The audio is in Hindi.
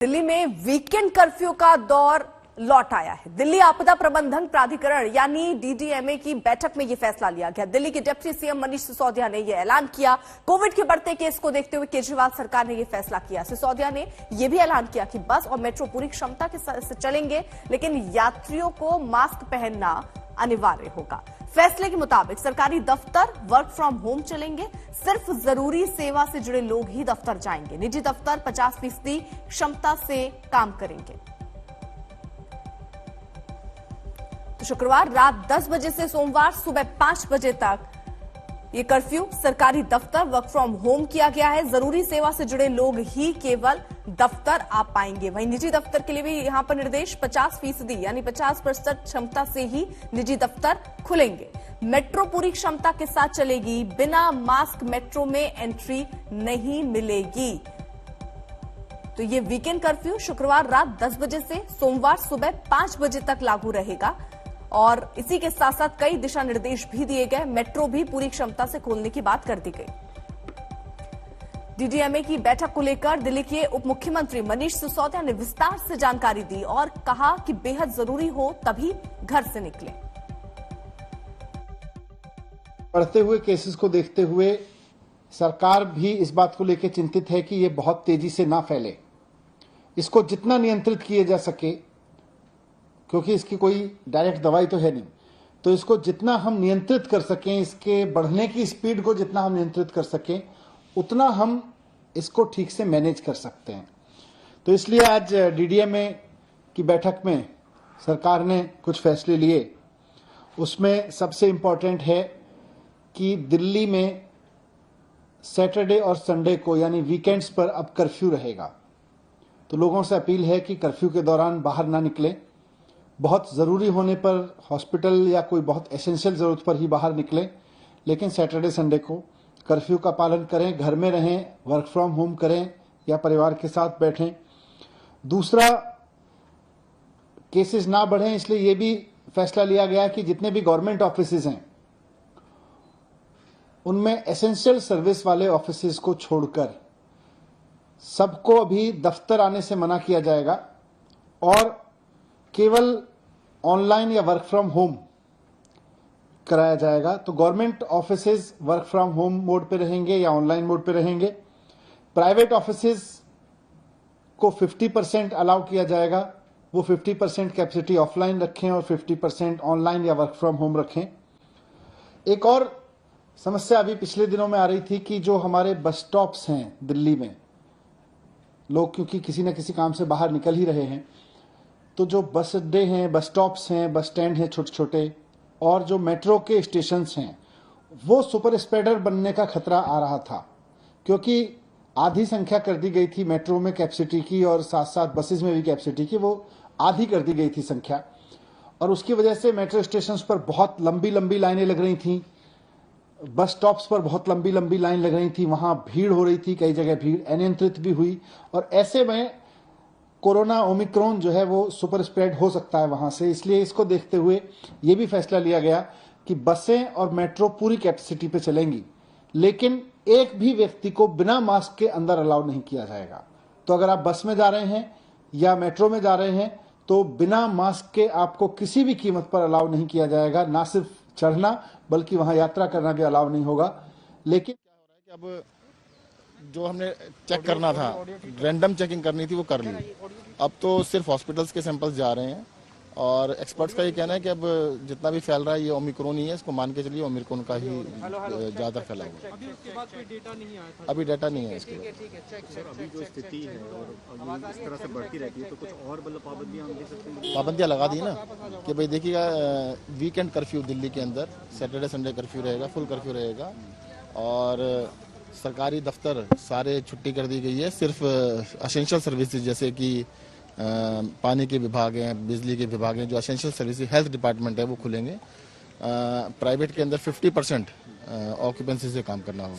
दिल्ली में वीकेंड कर्फ्यू का दौर लौट आया है। दिल्ली आपदा प्रबंधन प्राधिकरण यानी डीडीएमए की बैठक में यह फैसला लिया गया। दिल्ली के डिप्टी सीएम मनीष सिसोदिया ने यह ऐलान किया। कोविड के बढ़ते केस को देखते हुए केजरीवाल सरकार ने यह फैसला किया। सिसोदिया ने यह भी ऐलान किया कि बस और मेट्रो पूरी क्षमता के साथ चलेंगे, लेकिन यात्रियों को मास्क पहनना अनिवार्य होगा। फैसले के मुताबिक सरकारी दफ्तर वर्क फ्रॉम होम चलेंगे। सिर्फ जरूरी सेवा से जुड़े लोग ही दफ्तर जाएंगे। निजी दफ्तर 50% क्षमता से काम करेंगे। तो शुक्रवार रात 10 बजे से सोमवार सुबह 5 बजे तक ये कर्फ्यू सरकारी दफ्तर वर्क फ्रॉम होम किया गया है। जरूरी सेवा से जुड़े लोग ही केवल दफ्तर आ पाएंगे। वहीं निजी दफ्तर के लिए भी यहां पर निर्देश 50% यानी 50% क्षमता से ही निजी दफ्तर खुलेंगे। मेट्रो पूरी क्षमता के साथ चलेगी। बिना मास्क मेट्रो में एंट्री नहीं मिलेगी। तो ये वीकेंड कर्फ्यू शुक्रवार रात 10 बजे से सोमवार सुबह 5 बजे तक लागू रहेगा और इसी के साथ साथ कई दिशा निर्देश भी दिए गए। मेट्रो भी पूरी क्षमता से खोलने की बात कर दी गई। डीडीएमए की बैठक को लेकर दिल्ली के उप मुख्यमंत्री मनीष सिसोदिया ने विस्तार से जानकारी दी और कहा कि बेहद जरूरी हो तभी घर से निकलें। बढ़ते हुए केसेस को देखते हुए सरकार भी इस बात को लेकर चिंतित है कि ये बहुत तेजी से ना फैले। इसको जितना नियंत्रित किया जा सके, क्योंकि इसकी कोई डायरेक्ट दवाई तो है नहीं, तो इसको जितना हम नियंत्रित कर सकें, इसके बढ़ने की स्पीड को जितना हम नियंत्रित कर सकें, उतना हम इसको ठीक से मैनेज कर सकते हैं। तो इसलिए आज डीडीएमए की बैठक में सरकार ने कुछ फैसले लिए। उसमें सबसे इम्पोर्टेंट है कि दिल्ली में सैटरडे और संडे को यानी वीकेंड्स पर अब कर्फ्यू रहेगा। तो लोगों से अपील है कि कर्फ्यू के दौरान बाहर ना निकलें। बहुत ज़रूरी होने पर हॉस्पिटल या कोई बहुत एसेंशियल ज़रूरत पर ही बाहर निकलें, लेकिन सैटरडे संडे को कर्फ्यू का पालन करें, घर में रहें, वर्क फ्रॉम होम करें या परिवार के साथ बैठें। दूसरा, केसेस ना बढ़ें, इसलिए ये भी फैसला लिया गया कि जितने भी गवर्नमेंट ऑफिसेज हैं उनमें एसेंशियल सर्विस वाले ऑफिसेज को छोड़कर सबको अभी दफ्तर आने से मना किया जाएगा और केवल ऑनलाइन या वर्क फ्रॉम होम कराया जाएगा। तो government offices work from home mode पे रहेंगे या ऑनलाइन मोड पे रहेंगे। प्राइवेट ऑफिसेज को 50% अलाउ किया जाएगा। वो 50% कैपेसिटी ऑफलाइन रखें और 50% ऑनलाइन या वर्क फ्रॉम होम रखें। एक और समस्या अभी पिछले दिनों में आ रही थी कि जो हमारे बस स्टॉप्स हैं दिल्ली में, लोग क्योंकि किसी न किसी काम से बाहर निकल ही रहे हैं, तो जो बस अड्डे हैं, बस स्टॉप्स हैं, बस स्टैंड हैं छोटे छोटे, और जो मेट्रो के स्टेशंस हैं, वो सुपर स्प्रेडर बनने का खतरा आ रहा था। क्योंकि आधी संख्या कर दी गई थी मेट्रो में कैपेसिटी की और साथ साथ बसेस में भी कैपेसिटी की, वो आधी कर दी गई थी संख्या, और उसकी वजह से मेट्रो स्टेशंस पर बहुत लंबी लंबी लाइनें लग रही थी। बस स्टॉप्स पर बहुत लंबी लंबी लाइन लग रही थी, वहां भीड़ हो रही थी, कई जगह भीड़ अनियंत्रित भी हुई, और ऐसे में कोरोना ओमिक्रॉन जो है वो सुपर स्प्रेड हो सकता है वहां से। इसलिए इसको देखते हुए ये भी फैसला लिया गया कि बसें और मेट्रो पूरी कैपेसिटी पे चलेंगी, लेकिन एक भी व्यक्ति को बिना मास्क के अंदर अलाउ नहीं किया जाएगा। तो अगर आप बस में जा रहे हैं या मेट्रो में जा रहे हैं तो बिना मास्क के आपको किसी भी कीमत पर अलाउ नहीं किया जाएगा। ना सिर्फ चढ़ना बल्कि वहां यात्रा करना भी अलाउ नहीं होगा। लेकिन क्या हो रहा है कि अब जो हमने चेक करना था, रैंडम चेकिंग करनी थी, वो कर ली। अब तो सिर्फ हॉस्पिटल्स के सैंपल्स जा रहे हैं और एक्सपर्ट्स का ये कहना है कि अब जितना भी फैल रहा है ये ओमिक्रॉन ही है, इसको मान के चलिए ओमिक्रॉन का ही ज्यादा फैला हुआ है। अभी उसके बाद कोई डेटा नहीं आया था। अभी डाटा नहीं है इसके बाद। सर, अभी जो स्थिति है और इस तरह से बढ़ती रहती है तो कुछ और मतलब पाबंदियां हम ले सकते हैं? पाबंदियां लगा दी ना कि भाई देखिएगा, वीकेंड कर्फ्यू दिल्ली के अंदर सैटरडे संडे कर्फ्यू रहेगा, फुल कर्फ्यू रहेगा, और सरकारी दफ्तर सारे छुट्टी कर दी गई है। सिर्फ एसेंशियल सर्विसेज जैसे कि पानी के विभाग हैं, बिजली के विभाग हैं, जो एसेंशियल सर्विसेज, हेल्थ डिपार्टमेंट है, वो खुलेंगे। प्राइवेट के अंदर 50% ऑक्यूपेंसी से काम करना होगा।